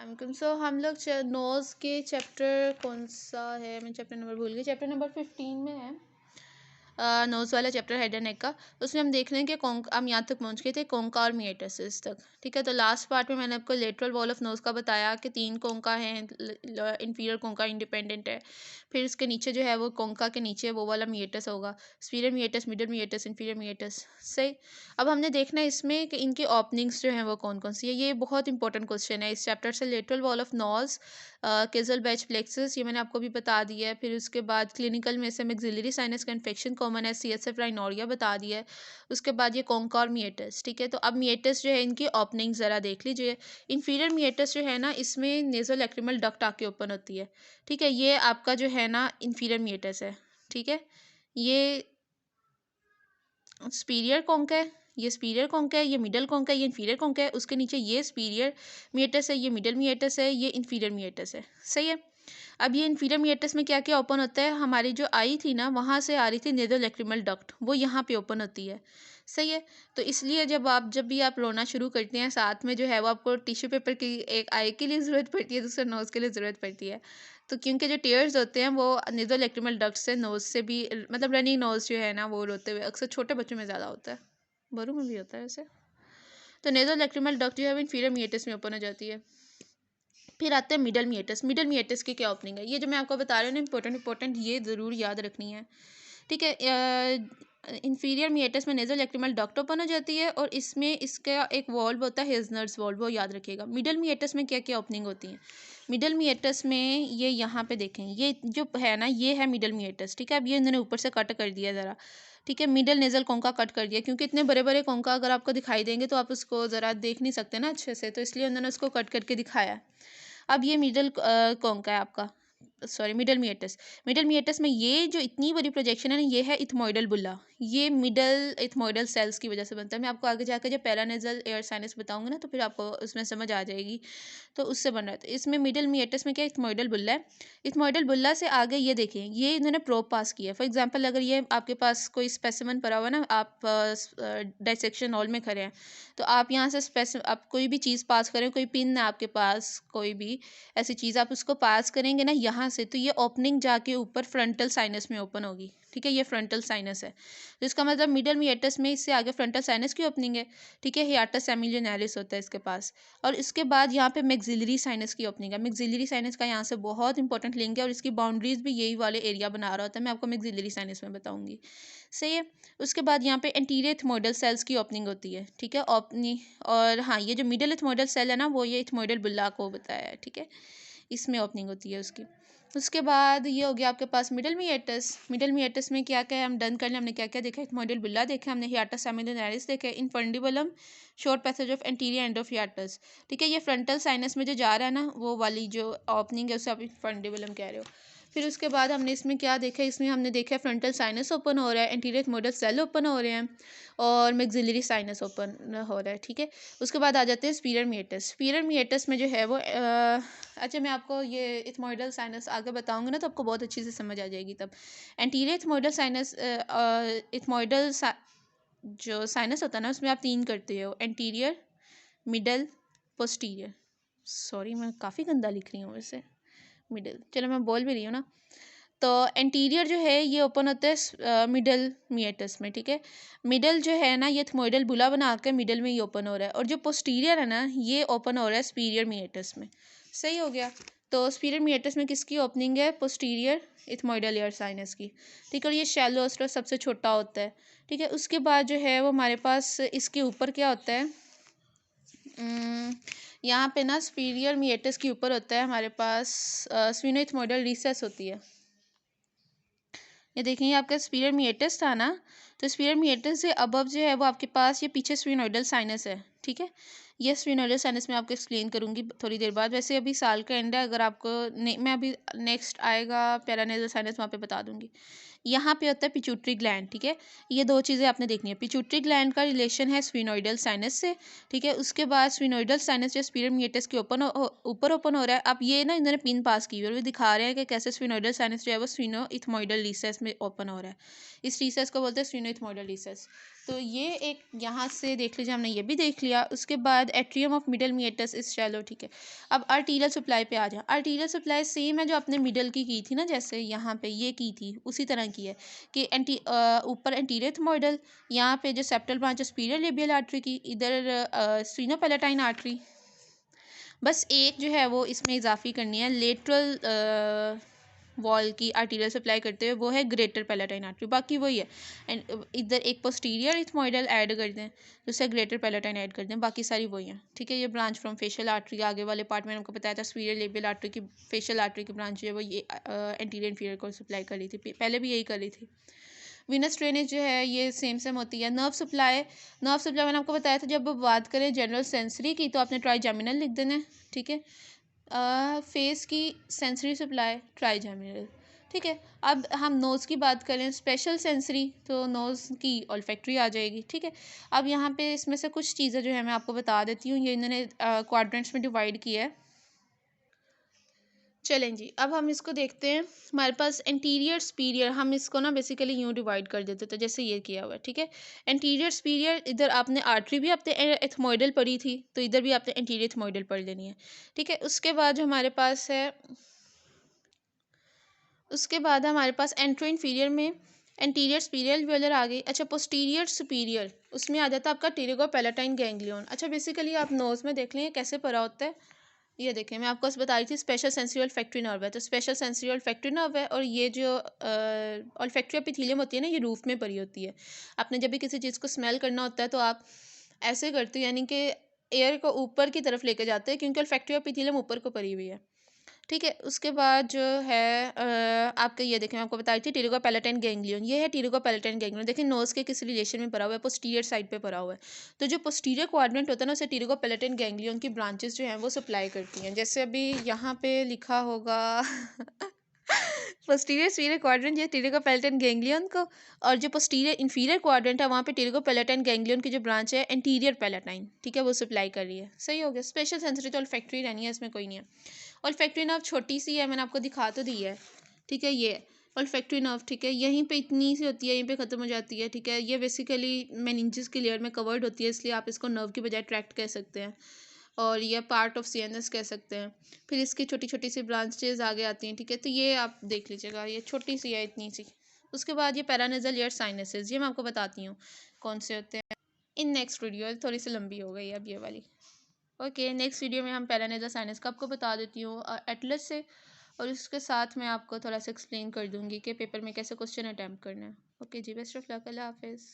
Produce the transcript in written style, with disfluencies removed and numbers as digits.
अस्सलाम। सो हम लोग नोज़ के चैप्टर कौन सा है, मैं चैप्टर नंबर भूल गई, चैप्टर नंबर 15 में है नोज़ वाला चैप्टर हेड एंड नेक का। उसमें हम देख रहे हैं कि हम यहाँ तक पहुँच गए थे कोंका और मिएटसिस तक। ठीक है, तो लास्ट पार्ट में मैंने आपको लेटरल वॉल ऑफ नोज़ का बताया कि 3 कोंका हैं, इंफीरियर कोंका इंडिपेंडेंट है, फिर इसके नीचे जो है वो कोंका के नीचे वो वाला मिएटस होगा, superior meatus, middle meatus, inferior meatus. सही। अब हमने देखना है इसमें कि इनकी ओपनिंग्स जो हैं वो कौन कौन सी है। ये बहुत इंपॉर्टेंट क्वेश्चन है इस चैप्टर से। Lateral wall of nose, Kiesselbach plexus, ये मैंने आपको भी बता दिया है। फिर उसके बाद क्लिनिकल में से मैक्सिलरी साइनस का इन्फेक्शन कॉमन है, CSF राइनोरिया बता दिया है। उसके बाद ये कोंका और मिएटस। ठीक है, तो अब मिएटस जो है इनकी ओपनिंग ज़रा देख लीजिए। इंफीरियर मिएटस जो है ना, इसमें नेज़ोलैक्रिमल डक्ट आके ओपन होती है। ठीक है, ये आपका जो है ना इंफीरियर मिएटस है। ठीक है, ये सुपीरियर कोंका है, ये सुपीरियर कोंका है, ये मिडल कोंका है, ये इंफीरियर कोंका है। उसके नीचे ये सुपीरियर मिएटस है, ये मिडल मिएटस है, ये इंफीरियर मिएटस है। सही है। अब ये इंफीरियर मिएटस में क्या क्या ओपन होता है, हमारी जो आई थी ना वहाँ से आ रही थी नेज़ोलैक्रिमल डक्ट, वो यहाँ पे ओपन होती है। सही है, तो इसलिए जब भी आप रोना शुरू करते हैं, साथ में जो है वो आपको टिश्यू पेपर की एक आई के लिए ज़रूरत पड़ती है, दूसरे नोज़ के लिए ज़रूरत पड़ती है। तो क्योंकि जो टीयर्स होते हैं वो नेज़ोलैक्रिमल डक्ट से नोज़ से भी, मतलब रनिंग नोज़ जो है ना वो रोते हुए अक्सर छोटे बच्चों में ज़्यादा होता है, बड़ों में भी होता है वैसे। तो नेज़ोलैक्रिमल डक्ट जो है वो इंफीरियर मिएटस में ओपन हो जाती है। फिर आते हैं मिडल मिएटस। मिडल मिएटस की क्या ओपनिंग है, ये जो मैं आपको बता रही हूँ ना इंपॉर्टेंट ये ज़रूर याद रखनी है। ठीक है, इंफीरियर मिएटस में नेज़ोलैक्रिमल डक्ट ओपन हो जाती है और इसमें इसका एक वॉल्व होता है, हेज़नर्स वॉल्व, वो याद रखिएगा। मिडल मिएटस में क्या क्या ओपनिंग होती हैं। मिडल मिएटस में ये यहाँ पे देखें, ये जो है ना ये है मिडल मिएटस। ठीक है, अब ये इन्होंने ऊपर से कट कर दिया ज़रा। ठीक है, मिडल नेज़ल कोंका कट कर दिया, क्योंकि इतने बड़े बड़े कोंका अगर आपको दिखाई देंगे तो आप उसको ज़रा देख नहीं सकते ना अच्छे से, तो इसलिए उन्होंने उसको कट करके दिखाया है। अब ये मिडल कोंका है आपका, sorry middle meatus. Middle meatus में ये जो इतनी बड़ी प्रोजेक्शन है ना, ये है इथमोइडल बुल्ला। ये मिडल इथमोइडल सेल्स की वजह से बनता है। मैं आपको आगे जाकर जब पैरानेजल एयर साइनस बताऊंगा ना तो फिर आपको उसमें समझ आ जाएगी, तो उससे बन रहा है। तो इसमें मिडल मिएटस में क्या इथमोइडल बुल्ला है। इथमोइडल बुल्ला से आगे ये देखें, ये इन्होंने प्रोब पास किया है। फॉर एग्जाम्पल अगर ये आपके पास कोई स्पेसिमन पड़ा हुआ ना, आप डाइसेक्शन हॉल में खड़े हैं, तो आप यहाँ से आप कोई भी चीज़ पास करें, कोई पिन है आपके पास, कोई भी ऐसी चीज़ आप उसको पास करेंगे ना यहाँ से, तो ये ओपनिंग जाके ऊपर फ्रंटल साइनस में ओपन होगी। ठीक है, ये फ्रंटल साइनस है, तो इसका मतलब मिडल मिएटस में इससे आगे फ्रंटल साइनस की ओपनिंग है। ठीक है, हियाटस एमिलियोनारिस होता है इसके पास, और इसके बाद यहाँ पे मैक्सिलरी साइनस की ओपनिंग है। मैक्सिलरी साइनस का यहाँ से बहुत इंपॉर्टेंट लिंक है और इसकी बाउंड्रीज भी यही वाले एरिया बना रहा होता है। मैं आपको मैक्सिलरी साइनस में बताऊंगी। सही है। उसके बाद यहाँ पे एंटीरियर इथमोइडल सेल्स की ओपनिंग होती है। ठीक है, ओपनिंग, और हाँ ये जो मिडल इथमोइडल सेल है ना वो ये इथमोइडल बुल्ला को बताया है। ठीक है, इसमें ओपनिंग होती है उसकी। उसके बाद ये हो गया आपके पास मिडल मिएटस। मिडल मिएटस में क्या क्या है हम डन कर लें। हमने क्या क्या देखा, इथमोइडल बुल्ला देखा हमने, हियाटस एमिलियोनारिस देखा, infundibulum, short passage of anterior end of हियाटस। ठीक है, ये फ्रंटल साइनस में जो जा रहा है ना वो वाली जो ओपनिंग है उसे आप इनफंडिबुलम कह रहे हो। फिर उसके बाद हमने इसमें क्या देखा, इसमें हमने देखा फ्रंटल साइनस ओपन हो रहा है, एंटीरियर इथमोइडल सेल ओपन हो रहे हैं और मैक्सिलरी साइनस ओपन हो रहा है। ठीक है, उसके बाद आ जाते हैं सुपीरियर मिएटस। सुपीरियर मिएटस में जो है वो अच्छा मैं आपको ये इथमोइडल साइनस आगे बताऊंगी ना तो आपको बहुत अच्छी से समझ आ जाएगी तब। एंटीरियर इथमोइडल साइनस, इथमोइडल जो साइनस होता है ना उसमें आप 3 करते हो, एंटीरियर, मिडल, पोस्टीरियर। सॉरी मैं काफ़ी गंदा लिख रही हूँ वैसे, मिडल, चलो मैं बोल भी रही हूँ ना। तो एंटीरियर जो है ये ओपन होता है मिडल मिएटस में। ठीक है, मिडल जो है ना ये थमोइडल बुला बना के मिडल में ही ओपन हो रहा है, और जो पोस्टीरियर है ना ये ओपन हो रहा है सुपीरियर मिएटस में। सही हो गया। तो सुपीरियर मिएटस में किसकी ओपनिंग है, पोस्टीरियर इथमोइडल एयर साइनस की। ठीक है, और ये शैलो ओस्टरस सबसे छोटा होता है। ठीक है, उसके बाद जो है वो हमारे पास इसके ऊपर क्या होता है, यहाँ पे ना सुपीरियर मिएटस के ऊपर होता है हमारे पास स्फीनोइथमोइडल रिसेस होती है। ये देखेंगे आपका स्पीरियर मिएटस था ना, तो स्पीरियर मिएटस से अबव जो है वो आपके पास ये पीछे स्फीनोइडल साइनस है। ठीक है, ये स्फीनोइडल साइनस में आपको एक्सप्लेन करूंगी थोड़ी देर बाद। वैसे अभी साल का एंड है, अगर आपको मैं अभी नेक्स्ट आएगा पैरानेजल साइनस वहाँ पे बता दूंगी। यहाँ पे होता है पिट्यूटरी ग्लैंड, ठीक है। ये दो चीज़ें आपने देखनी है। पिट्यूटरी ग्लैंड का रिलेशन है स्फिनोइडल साइनस से, ठीक है। उसके बाद स्फिनोइडल साइनस जो सुपीरियर मीएटस के ऊपर ओपन हो रहा है। अब ये ना इन्होंने पिन पास की हुई है और दिखा रहे हैं कि कैसे स्फिनोइडल साइनस जो है वो स्फिनोइथमोइडल रिसेस में ओपन हो रहा है। इस रिसेस को बोलते हैं स्फिनोइथमोइडल रिसेस। तो ये एक यहाँ से देख लीजिए, हमने ये भी देख लिया। उसके बाद atrium of middle meatus is shallow, ठीक है। अब आर्टीरियल सप्लाई पे आ जाए। आर्टीरियल सप्लाई सेम है जो आपने मिडल की थी ना, जैसे यहाँ पे ये की थी उसी तरह की है कि ऊपर एंटीरियर थमोइडल, यहाँ पे जो septal branch superior labial artery की, इधर स्फीनोपैलेटाइन आर्टरी। बस एक जो है वो इसमें इजाफी करनी है लेटरल वॉल की आर्टीरियल सप्लाई करते हुए, वो है ग्रेटर पैलेटाइन आर्टरी। बाकी वही है। एंड इधर एक पोस्टीरियर इथमोइडल ऐड कर दें, दूसरा ग्रेटर पैलेटाइन ऐड कर दें, बाकी सारी वही हैं, ठीक है। ये ब्रांच फ्रॉम फेशियल आर्टरी, आगे वाले पार्ट में हमको बताया था सुपीरियर लेबियल आर्टरी की फेशियल आर्टरी की ब्रांच जो है वो ये एंटीरियर इंफीरियर को सप्लाई कर रही थी, पहले भी यही कर रही थी। वीनस ड्रेनेज जो है ये सेम होती है। नर्व सप्लाई मैंने आपको बताया था, जब बात करें जनरल सेंसरी की तो आपने ट्राइजेमिनल लिख देना है, ठीक है। फेस की सेंसरी सप्लाई ट्राइजेमिनल, ठीक है। अब हम नोज़ की बात करें स्पेशल सेंसरी, तो नोज़ की ऑल्फैक्टरी आ जाएगी, ठीक है। अब यहाँ पे इसमें से कुछ चीज़ें जो है मैं आपको बता देती हूँ। ये इन्होंने क्वाड्रेंट्स में डिवाइड किया है। चलें जी, अब हम इसको देखते हैं। हमारे पास एंटीरियर सुपीरियर, हम इसको ना बेसिकली यूँ डिवाइड कर देते थे जैसे ये किया हुआ है, ठीक है। एंटीरियर सुपीरियर, इधर आपने आर्टरी भी आपने एथमोइडल पढ़ी थी, तो इधर भी आपने एंटीरियर एथमोइडल पढ़ लेनी है, ठीक है। उसके बाद हमारे पास एंट्रो इन्फीरियर में एंटीरियर सुपीरियर एल्वियोलर आ गई। अच्छा, पोस्टीरियर सुपीरियर, उसमें आ जाता है आपका टेरिगोपैलेटाइन गैंग्लियन। अच्छा, बेसिकली आप नोज़ में देख लें कैसे पढ़ा होता है। ये देखें, मैं आपको बता रही थी स्पेशल सेंसरी ऑल्फैक्टरी नर्व है, तो स्पेशल सेंसरी ऑल्फैक्टरी नर्व है। और ये जो ऑल्फैक्टरी एपिथेलियम होती है ना, ये रूफ में पड़ी होती है। आपने जब भी किसी चीज़ को स्मेल करना होता है तो आप ऐसे करते हो, यानी कि एयर को ऊपर की तरफ लेके जाते हैं, क्योंकि ऑल्फैक्टरी एपिथेलियम ऊपर को पड़ी हुई है, ठीक है। उसके बाद जो है आपका ये देखें, मैं आपको बताई थी टेरिगोपैलेटाइन गैंग्लियन। ये है टेरिगोपैलेटाइन गैंग्लियन। देखिए नोज़ के किस रिलेशन में पड़ा हुआ है, पोस्टीरियर साइड पे पड़ा हुआ है। तो जो पोस्टीरियर क्वाड्रेंट होता है ना, उसे टेरिगोपैलेटाइन गैंग्लियन की ब्रांचेस जो हैं वो सप्लाई करती हैं। जैसे अभी यहाँ पे लिखा होगा पोस्टीरियर सुपीरियर क्वाड्रेंट, ये टेरिगोपैलेटाइन गैंग्लियन को, और जो पोस्टीरियर इन्फीरियर क्वाड्रेंट है वहाँ पे टेरिगोपैलेटाइन गैंग्लियन की जो ब्रांच है एंटीरियर पैलेटाइन, ठीक है, वो सप्लाई कर रही है। सही हो गया। स्पेशल सेंसरी तो ऑल्फैक्टरी रहनी है, इसमें कोई नहीं है। ऑल्फैक्टरी नर्व छोटी सी है, मैंने आपको दिखा तो दी है, ठीक है। ये ऑल्फैक्टरी नर्व, ठीक है, यहीं पे इतनी सी होती है, यहीं पे ख़त्म हो जाती है, ठीक है। ये बेसिकली मेनिंजेस की लेयर में कवर्ड होती है, इसलिए आप इसको नर्व की बजाय ट्रैक्ट कह सकते हैं, और ये पार्ट ऑफ सीएनएस कह सकते हैं। फिर इसकी छोटी छोटी सी ब्रांचेज आगे आती हैं, ठीक है। तो ये आप देख लीजिएगा, ये छोटी सी है, इतनी सी। उसके बाद ये पैरानेजल ईयर साइनसेस, ये मैं आपको बताती हूँ कौन से होते हैं इन नेक्स्ट वीडियो। थोड़ी सी लंबी हो गई अब ये वाली। ओके, नेक्स्ट वीडियो में हम पैरानेजल साइनस का आपको बता देती हूँ एटलस से, और उसके साथ मैं आपको थोड़ा सा एक्सप्लेन कर दूँगी कि पेपर में कैसे क्वेश्चन अटैम्प्ट करना है। ओके जी, बेस्ट ऑफ लक, अल्लाह हाफिज़।